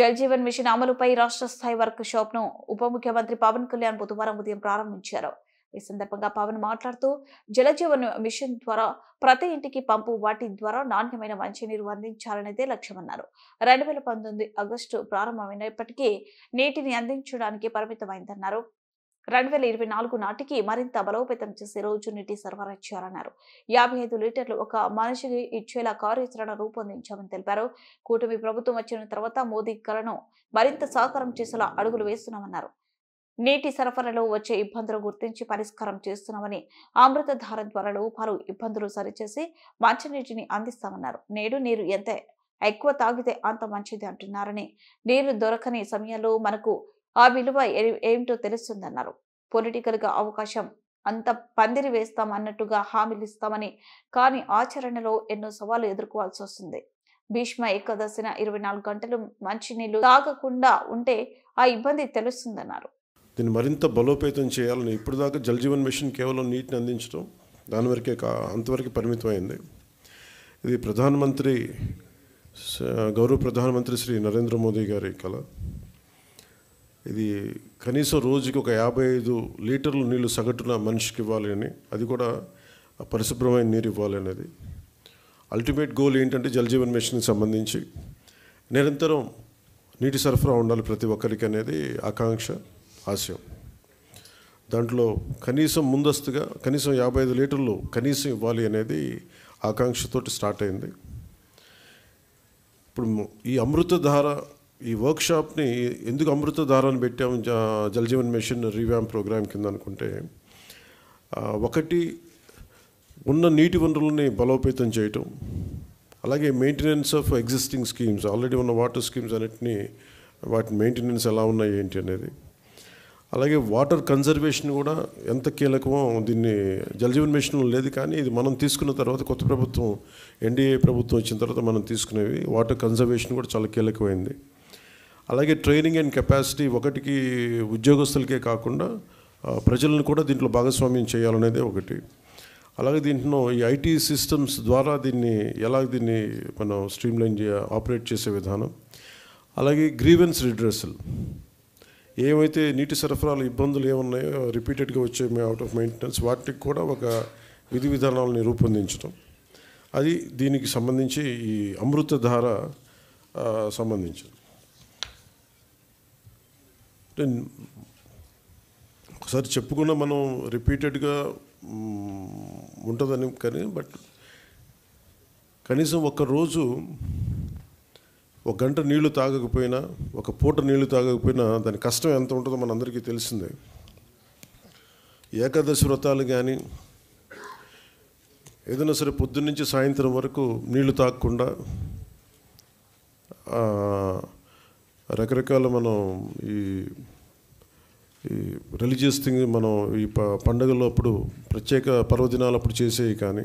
Jal Jeevan machine అమలుపై రాష్ట్ర స్థాయి వర్క్ షాప్ ను ఉప ముఖ్యమంత్రి పవన్ కళ్యాణ్ బుధవారం ఉదయం ప్రారంభించారు. ఈ సందర్భంగా పవన్ మాట్లాడుతూ జల జీవన్ మిషన్ ద్వారా ప్రతి ఇంటికి పంపు వాటి ద్వారా నాణ్యమైన మంచినీరు అందించాలనేదే లక్ష్యమన్నారు. 2019 ఆగస్టు ప్రారంభమైనప్పటికీ నీటిని అందించడానికి పరిమితమైందన్నారు. 2024 నాటికి మరింత బలోపేతం చేసి రోజు నీటి సరఫరా చేయాలన్నారు. 55 లీటర్లు ఒక మనిషికి ఇచ్చేలా కార్యాచరణ రూపొందించామని తెలిపారు. కూటమి ప్రభుత్వం వచ్చిన తర్వాత మోదీ కలను మరింత సాకారం చేసేలా అడుగులు వేస్తున్నామన్నారు. నీటి సరఫరాలో వచ్చే ఇబ్బందులు గుర్తించి పరిష్కారం చేస్తున్నామని, అమృతధార ద్వారా పలు ఇబ్బందులు సరిచేసి మంచినీటిని అందిస్తామన్నారు. నేడు నీరు ఎంత ఎక్కువ తాగితే అంత మంచిది అంటున్నారని, నీరు దొరకని సమయంలో మనకు ఆ విలువ ఏమిటో తెలుస్తుందన్నారు. పొలిటికల్ గా అవకాశం అంత పందిరి వేస్తాం అన్నట్టుగా హామీలు ఇస్తామని, కానీ ఆచరణలో ఎన్నో సవాళ్లు ఎదుర్కోవాల్సి వస్తుంది. భీష్మ ఏకాదశిన 24 గంటలు మంచినీళ్లు తాగకుండా ఉంటే ఆ ఇబ్బంది తెలుస్తుందన్నారు. దీన్ని మరింత బలోపేతం చేయాలని ఇప్పుడు దాకా జల్ జీవన్ మిషన్ కేవలం నీటిని అందించడం దాని వరకే అంతవరకు పరిమితమైంది. ఇది గౌరవ ప్రధానమంత్రి శ్రీ నరేంద్ర మోదీ గారి కళ. ఇది కనీసం రోజుకి ఒక 55 లీటర్లు నీళ్లు సగటున మనిషికి ఇవ్వాలి అని, అది కూడా పరిశుభ్రమైన నీరు ఇవ్వాలి అనేది అల్టిమేట్ గోల్. ఏంటంటే జల్ జీవన్ మిషన్కి సంబంధించి నిరంతరం నీటి సరఫరా ఉండాలి ప్రతి ఒక్కరికి అనేది ఆకాంక్ష, ఆశయం. దాంట్లో కనీసం ముందస్తుగా కనీసం 55 లీటర్లు కనీసం ఇవ్వాలి అనేది ఆకాంక్షతోటి స్టార్ట్ అయింది. ఇప్పుడు ఈ అమృతధార ఈ వర్క్షాప్ని ఎందుకు అమృతధార అని పెట్టాము Jal Jeevan mission revamp program కింద అనుకుంటే, ఒకటి ఉన్న నీటి వనరులని బలోపేతం చేయటం, అలాగే maintenance of existing schemes, already ఉన్న వాటర్ స్కీమ్స్ అన్నిటినీ వాటి మెయింటెనెన్స్ ఎలా ఉన్నాయి ఏంటి అనేది, అలాగే వాటర్ కన్జర్వేషన్ కూడా ఎంత కీలకమో దీన్ని జల్ జీవన్ మిషన్లో లేదు, కానీ ఇది మనం తీసుకున్న తర్వాత కొత్త ప్రభుత్వం ఎన్డీఏ ప్రభుత్వం వచ్చిన తర్వాత మనం తీసుకునేవి వాటర్ కన్జర్వేషన్ కూడా చాలా కీలకమైంది. అలాగే ట్రైనింగ్ అండ్ కెపాసిటీ, ఒకటికి ఉద్యోగస్తులకే కాకుండా ప్రజలను కూడా దీంట్లో భాగస్వామ్యం చేయాలనేది ఒకటి. అలాగే దీంట్లో ఈ ఐటీ సిస్టమ్స్ ద్వారా దీన్ని మనం స్ట్రీమ్లైన్ ఆపరేట్ చేసే విధానం, అలాగే గ్రీవెన్స్ రిడ్రెసల్, ఏమైతే నీటి సరఫరాలు ఇబ్బందులు ఏమున్నాయో రిపీటెడ్గా వచ్చే అవుట్ ఆఫ్ మెయింటెనెన్స్, వాటికి కూడా ఒక విధి విధానాలని రూపొందించడం, అది దీనికి సంబంధించి ఈ అమృతధార సంబంధించింది. ఒకసారి చెప్పుకున్న మనం రిపీటెడ్గా ఉంటుందని, కానీ బట్ కనీసం ఒక్కరోజు 1 గంట నీళ్లు తాగకపోయినా, ఒక పూట నీళ్లు తాగకపోయినా దాని కష్టం ఎంత ఉంటుందో మనందరికీ తెలిసిందే. ఏకాదశి వ్రతాలు కానీ ఏదైనా సరే పొద్దున్నుంచి సాయంత్రం వరకు నీళ్లు తాగకుండా రకరకాల మనం ఈ రిలీజియస్ థింగ్ మనం ఈ పండుగల్లో అప్పుడు ప్రత్యేక పర్వదినాలప్పుడు చేసేవి కానీ